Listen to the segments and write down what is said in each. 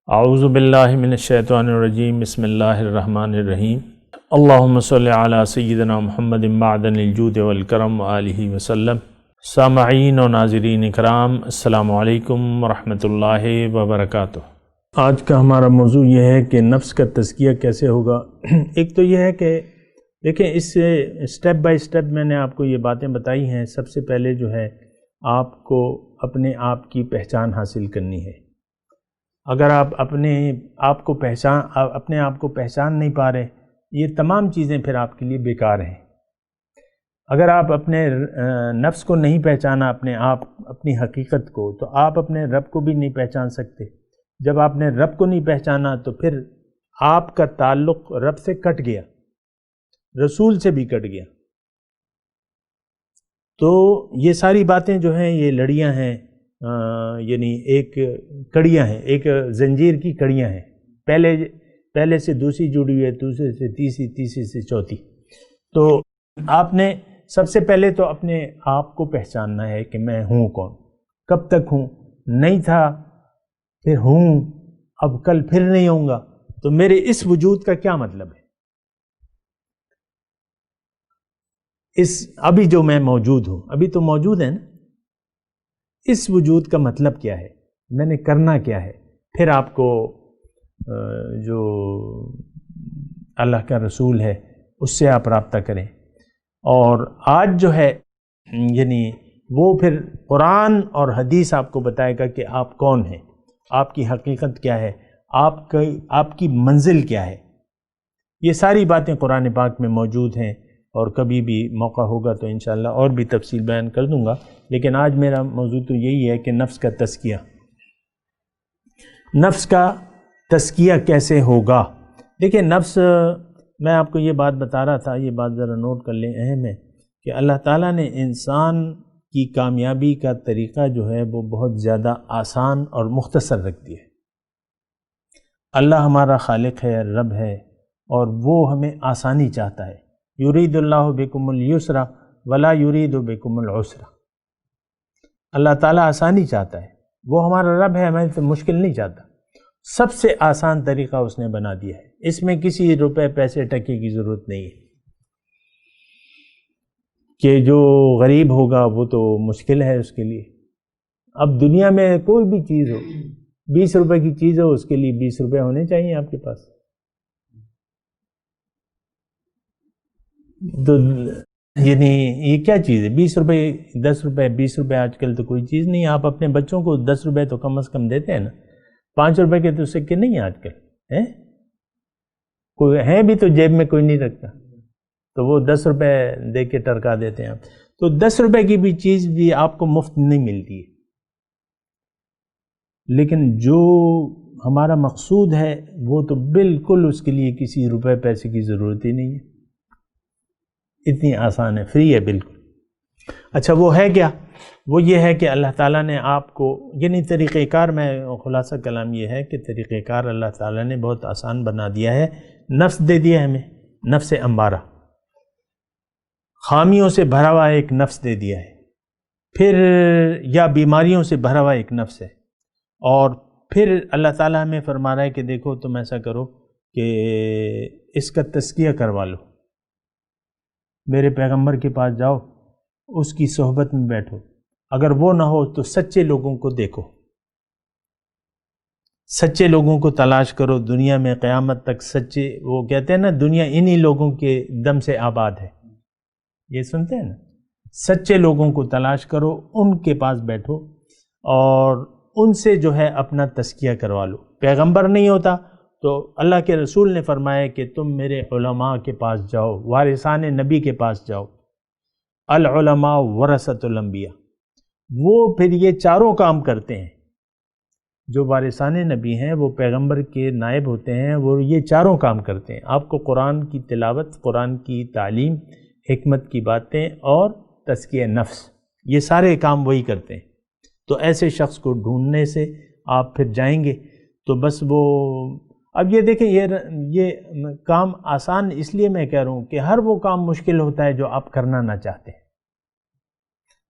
اعوذ باللہ من الشیطان الرجیم بسم اللہ الرحمن الرحیم اللہم صلی علی سیدنا محمد معدن الجود والکرم وآلہ وسلم۔ سامعین و ناظرین اکرام، السلام علیکم ورحمۃ اللہ وبرکاتہ۔ آج کا ہمارا موضوع یہ ہے کہ نفس کا تزکیہ کیسے ہوگا۔ ایک تو یہ ہے کہ دیکھیں، اس سے سٹیپ بائی سٹیپ میں نے آپ کو یہ باتیں بتائی ہیں۔ سب سے پہلے جو ہے آپ کو اپنے آپ کی پہچان حاصل کرنی ہے۔ اگر آپ اپنے آپ کو پہچان نہیں پا رہے، یہ تمام چیزیں پھر آپ کے لیے بیکار ہیں۔ اگر آپ اپنے نفس کو نہیں پہچانا، اپنی حقیقت کو، تو آپ اپنے رب کو بھی نہیں پہچان سکتے۔ جب آپ نے رب کو نہیں پہچانا تو پھر آپ کا تعلق رب سے کٹ گیا، رسول سے بھی کٹ گیا۔ تو یہ ساری باتیں جو ہیں یہ لڑیاں ہیں، یعنی ایک کڑیاں ہیں، ایک زنجیر کی کڑیاں ہیں۔ پہلے سے دوسری جڑی ہوئی ہے، دوسرے سے تیسری، تیسری سے چوتھی۔ تو آپ نے سب سے پہلے تو اپنے آپ کو پہچاننا ہے کہ میں ہوں کون، کب تک ہوں، نہیں تھا پھر ہوں، اب کل پھر نہیں ہوں گا، تو میرے اس وجود کا کیا مطلب ہے؟ ابھی جو میں موجود ہوں، ابھی تو موجود ہے نا، اس وجود کا مطلب کیا ہے، میں نے کرنا کیا ہے؟ پھر آپ کو جو اللہ کا رسول ہے اس سے آپ رابطہ کریں۔ اور آج جو ہے یعنی وہ پھر قرآن اور حدیث آپ کو بتائے گا کہ آپ کون ہیں، آپ کی حقیقت کیا ہے، آپ کی منزل کیا ہے۔ یہ ساری باتیں قرآن پاک میں موجود ہیں، اور کبھی بھی موقع ہوگا تو انشاءاللہ اور بھی تفصیل بیان کر دوں گا، لیکن آج میرا موضوع تو یہی ہے کہ نفس کا تزکیہ۔ نفس کا تزکیہ کیسے ہوگا؟ دیکھیں، نفس، میں آپ کو یہ بات بتا رہا تھا، یہ بات ذرا نوٹ کر لیں، اہم ہے کہ اللہ تعالیٰ نے انسان کی کامیابی کا طریقہ جو ہے وہ بہت زیادہ آسان اور مختصر رکھ دیا ہے۔ اللہ ہمارا خالق ہے، رب ہے، اور وہ ہمیں آسانی چاہتا ہے۔ یرید اللہ بکم الیسر ولا یرید بکم العسر۔ اللہ تعالیٰ آسانی چاہتا ہے، وہ ہمارا رب ہے، ہمیں تو مشکل نہیں چاہتا۔ سب سے آسان طریقہ اس نے بنا دیا ہے، اس میں کسی روپے پیسے ٹکے کی ضرورت نہیں ہے کہ جو غریب ہوگا وہ تو مشکل ہے اس کے لیے۔ اب دنیا میں کوئی بھی چیز ہو، 20 روپے کی چیز ہو، اس کے لیے 20 روپے ہونے چاہیے آپ کے پاس۔ تو یعنی یہ کیا چیز ہے؟ 20 روپے، 10 روپے، 20 روپے آج کل تو کوئی چیز نہیں۔ آپ اپنے بچوں کو 10 روپے تو کم از کم دیتے ہیں نا، 5 روپے کے تو سکے نہیں ہیں آج کل، ہیں کوئی ہیں بھی تو جیب میں کوئی نہیں رکھتا، تو وہ 10 روپے دے کے ٹرکا دیتے ہیں آپ۔ تو 10 روپے کی بھی چیز بھی آپ کو مفت نہیں ملتی ہے، لیکن جو ہمارا مقصود ہے وہ تو بالکل اس کے لیے کسی روپے پیسے کی ضرورت ہی نہیں ہے، اتنی آسان ہے، فری ہے بالکل۔ اچھا، وہ ہے کیا؟ وہ یہ ہے کہ اللہ تعالیٰ نے آپ کو، یعنی طریقہ کار، میں خلاصہ کلام یہ ہے کہ طریقہ کار اللہ تعالیٰ نے بہت آسان بنا دیا ہے۔ نفس دے دیا ہمیں، نفس امارہ، خامیوں سے بھرا ہوا ایک نفس دے دیا ہے، پھر یا بیماریوں سے بھرا ہوا ایک نفس ہے، اور پھر اللہ تعالیٰ ہمیں فرما رہا ہے کہ دیکھو تم ایسا کرو کہ اس کا تزکیہ کروا لو، میرے پیغمبر کے پاس جاؤ، اس کی صحبت میں بیٹھو، اگر وہ نہ ہو تو سچے لوگوں کو دیکھو، سچے لوگوں کو تلاش کرو دنیا میں قیامت تک۔ سچے، وہ کہتے ہیں نا، دنیا انہی لوگوں کے دم سے آباد ہے، یہ سنتے ہیں نا، سچے لوگوں کو تلاش کرو، ان کے پاس بیٹھو اور ان سے جو ہے اپنا تزکیہ کروا لو۔ پیغمبر نہیں ہوتا تو اللہ کے رسول نے فرمایا کہ تم میرے علماء کے پاس جاؤ، وارثان نبی کے پاس جاؤ، العلماء ورثۃ الانبیاء۔ وہ پھر یہ چاروں کام کرتے ہیں، جو وارثان نبی ہیں وہ پیغمبر کے نائب ہوتے ہیں، وہ یہ چاروں کام کرتے ہیں۔ آپ کو قرآن کی تلاوت، قرآن کی تعلیم، حکمت کی باتیں اور تزکیہ نفس، یہ سارے کام وہی کرتے ہیں۔ تو ایسے شخص کو ڈھونڈنے سے آپ پھر جائیں گے تو بس وہ، اب یہ دیکھیں، یہ کام آسان اس لیے میں کہہ رہا ہوں کہ ہر وہ کام مشکل ہوتا ہے جو آپ کرنا نہ چاہتے۔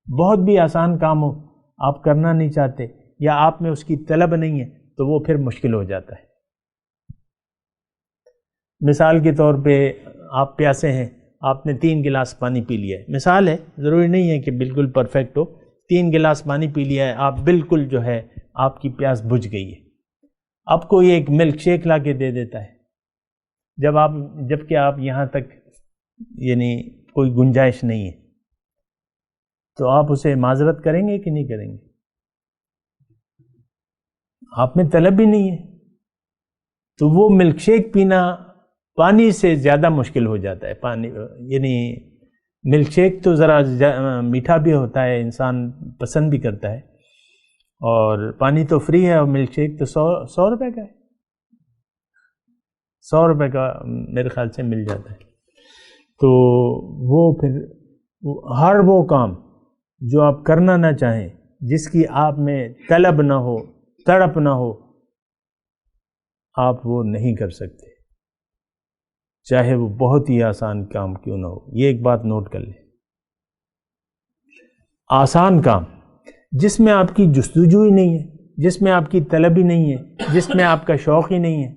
بہت بھی آسان کام ہو، آپ کرنا نہیں چاہتے یا آپ میں اس کی طلب نہیں ہے، تو وہ پھر مشکل ہو جاتا ہے۔ مثال کے طور پہ آپ پیاسے ہیں، آپ نے 3 گلاس پانی پی لیا ہے، مثال ہے، ضروری نہیں ہے کہ بالکل پرفیکٹ ہو، 3 گلاس پانی پی لیا ہے، آپ بالکل جو ہے آپ کی پیاس بجھ گئی ہے، آپ کو یہ ایک ملک شیک لا کے دے دیتا ہے، جب کہ آپ یہاں تک یعنی کوئی گنجائش نہیں ہے، تو آپ اسے معذرت کریں گے کہ نہیں کریں گے؟ آپ میں طلب ہی نہیں ہے، تو وہ ملک شیک پینا پانی سے زیادہ مشکل ہو جاتا ہے۔ پانی یعنی ملک شیک تو ذرا میٹھا بھی ہوتا ہے، انسان پسند بھی کرتا ہے، اور پانی تو فری ہے، اور ملک شیک تو 100 روپے کا ہے، 100 روپے کا میرے خیال سے مل جاتا ہے۔ تو وہ پھر ہر وہ کام جو آپ کرنا نہ چاہیں، جس کی آپ میں طلب نہ ہو، تڑپ نہ ہو، آپ وہ نہیں کر سکتے، چاہے وہ بہت ہی آسان کام کیوں نہ ہو۔ یہ ایک بات نوٹ کر لیں، آسان کام جس میں آپ کی جستجو ہی نہیں ہے، جس میں آپ کی طلب ہی نہیں ہے، جس میں آپ کا شوق ہی نہیں ہے،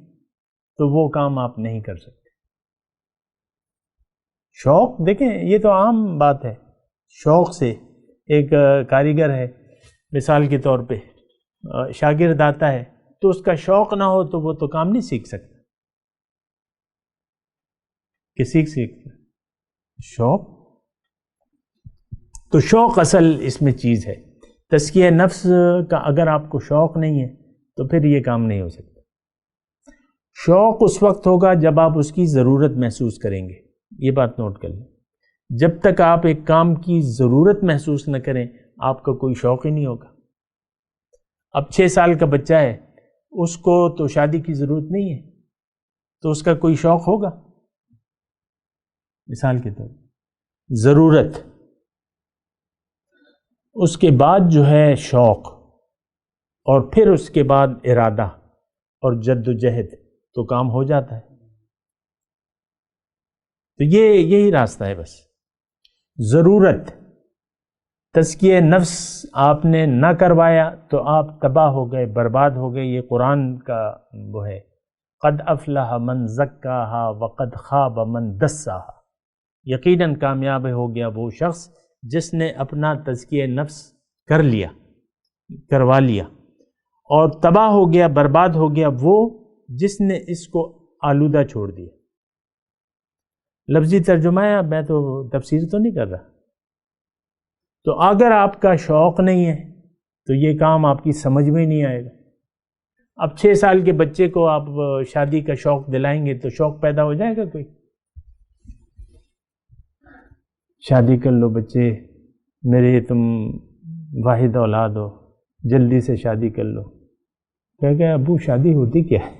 تو وہ کام آپ نہیں کر سکتے۔ شوق دیکھیں، یہ تو عام بات ہے، شوق سے ایک کاریگر ہے، مثال کے طور پہ شاگرد آتا ہے، تو اس کا شوق نہ ہو تو وہ تو کام نہیں سیکھ سکتا، کہ سیکھتا شوق، تو شوق اصل اس میں چیز ہے۔ تزکیہ نفس کا اگر آپ کو شوق نہیں ہے تو پھر یہ کام نہیں ہو سکتا۔ شوق اس وقت ہوگا جب آپ اس کی ضرورت محسوس کریں گے، یہ بات نوٹ کر لیں۔ جب تک آپ ایک کام کی ضرورت محسوس نہ کریں، آپ کا کوئی شوق ہی نہیں ہوگا۔ اب 6 سال کا بچہ ہے، اس کو تو شادی کی ضرورت نہیں ہے، تو اس کا کوئی شوق ہوگا؟ مثال کے طور ضرورت، اس کے بعد جو ہے شوق، اور پھر اس کے بعد ارادہ اور جد و جہد، تو کام ہو جاتا ہے۔ تو یہی راستہ ہے بس۔ ضرورت، تزکیہ نفس آپ نے نہ کروایا تو آپ تباہ ہو گئے، برباد ہو گئے۔ یہ قرآن کا وہ ہے، قد افلح من زکاہا وقد خاب من دساہا، یقیناً کامیاب ہو گیا وہ شخص جس نے اپنا تزکیہ نفس کروا لیا، اور تباہ ہو گیا، برباد ہو گیا وہ جس نے اس کو آلودہ چھوڑ دیا۔ لفظی ترجمہ ہے، میں تو تفسیر تو نہیں کر رہا۔ تو اگر آپ کا شوق نہیں ہے تو یہ کام آپ کی سمجھ میں نہیں آئے گا۔ اب 6 سال کے بچے کو آپ شادی کا شوق دلائیں گے تو شوق پیدا ہو جائے گا کوئی؟ شادی کر لو بچے میرے، تم واحد اولاد ہو، جلدی سے شادی کر لو۔ کہے گا ابو شادی ہوتی کیا ہے؟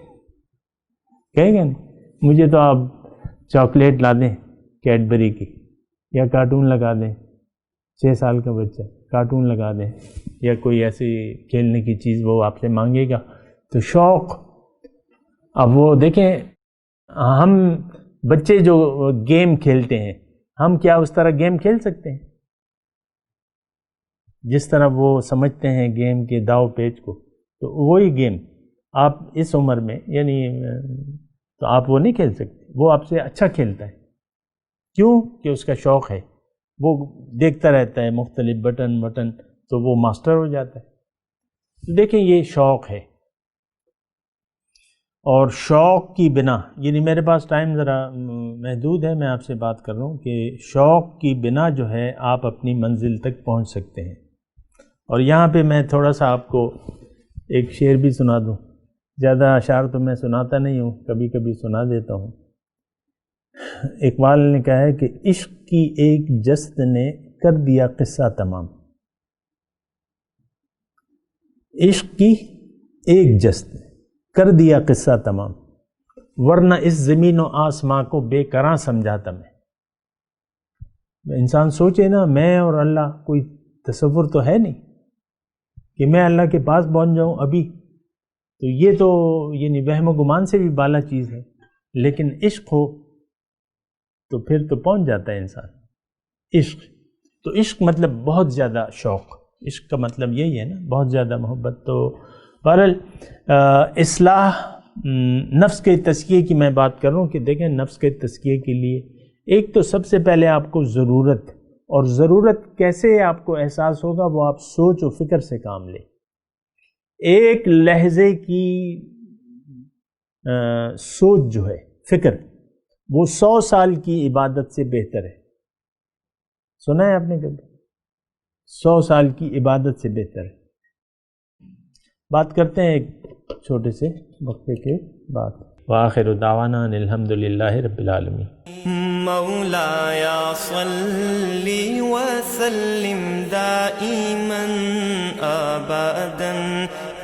کہے گا نہیں، مجھے تو آپ چاکلیٹ لا دیں کیڈبری کی، یا کارٹون لگا دیں، 6 سال کا بچہ کارٹون لگا دیں، یا کوئی ایسی کھیلنے کی چیز وہ آپ سے مانگے گا، تو شوق۔ اب وہ دیکھیں، ہم بچے جو گیم کھیلتے ہیں، ہم کیا اس طرح گیم کھیل سکتے ہیں جس طرح وہ سمجھتے ہیں گیم کے داؤ پیچ کو؟ تو وہی گیم آپ اس عمر میں یعنی تو آپ وہ نہیں کھیل سکتے، وہ آپ سے اچھا کھیلتا ہے۔ کیوں؟ کہ اس کا شوق ہے، وہ دیکھتا رہتا ہے مختلف بٹن، تو وہ ماسٹر ہو جاتا ہے۔ تو دیکھیں یہ شوق ہے، اور شوق کی بنا، یعنی میرے پاس ٹائم ذرا محدود ہے، میں آپ سے بات کر رہا ہوں کہ شوق کی بنا جو ہے آپ اپنی منزل تک پہنچ سکتے ہیں۔ اور یہاں پہ میں تھوڑا سا آپ کو ایک شعر بھی سنا دوں، زیادہ اشعار تو میں سناتا نہیں ہوں، کبھی کبھی سنا دیتا ہوں۔ اقبال نے کہا ہے کہ عشق کی ایک جست نے کر دیا قصہ تمام، عشق کی ایک جست نے کر دیا قصہ تمام، ورنہ اس زمین و آسماں کو بے کراں سمجھاتا میں۔ انسان سوچے نا، میں اور اللہ کوئی تصور تو ہے نہیں کہ میں اللہ کے پاس پہنچ جاؤں ابھی، تو یہ تو یعنی وہم و گمان سے بھی بالا چیز ہے، لیکن عشق ہو تو پھر تو پہنچ جاتا ہے انسان۔ عشق تو عشق مطلب بہت زیادہ شوق، عشق کا مطلب یہی ہے نا، بہت زیادہ محبت۔ تو بہرحال اصلاح نفس کے تزکیے کی میں بات کر رہا ہوں کہ دیکھیں نفس کے تزکیے کے لیے ایک تو سب سے پہلے آپ کو ضرورت، اور ضرورت کیسے آپ کو احساس ہوگا، وہ آپ سوچ و فکر سے کام لیں. ایک لحظے کی سوچ جو ہے، فکر، وہ 100 سال کی عبادت سے بہتر ہے. سنا ہے آپ نے کبھی؟ 100 سال کی عبادت سے بہتر ہے. بات کرتے ہیں ایک چھوٹے سے وقفے کے بعد. وآخر دعوانا ان الحمدللہ رب العالمین. مولایا صلی وسلم دائما ابدا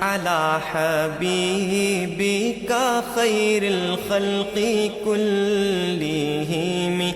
على حبيبك خير الخلق كلهم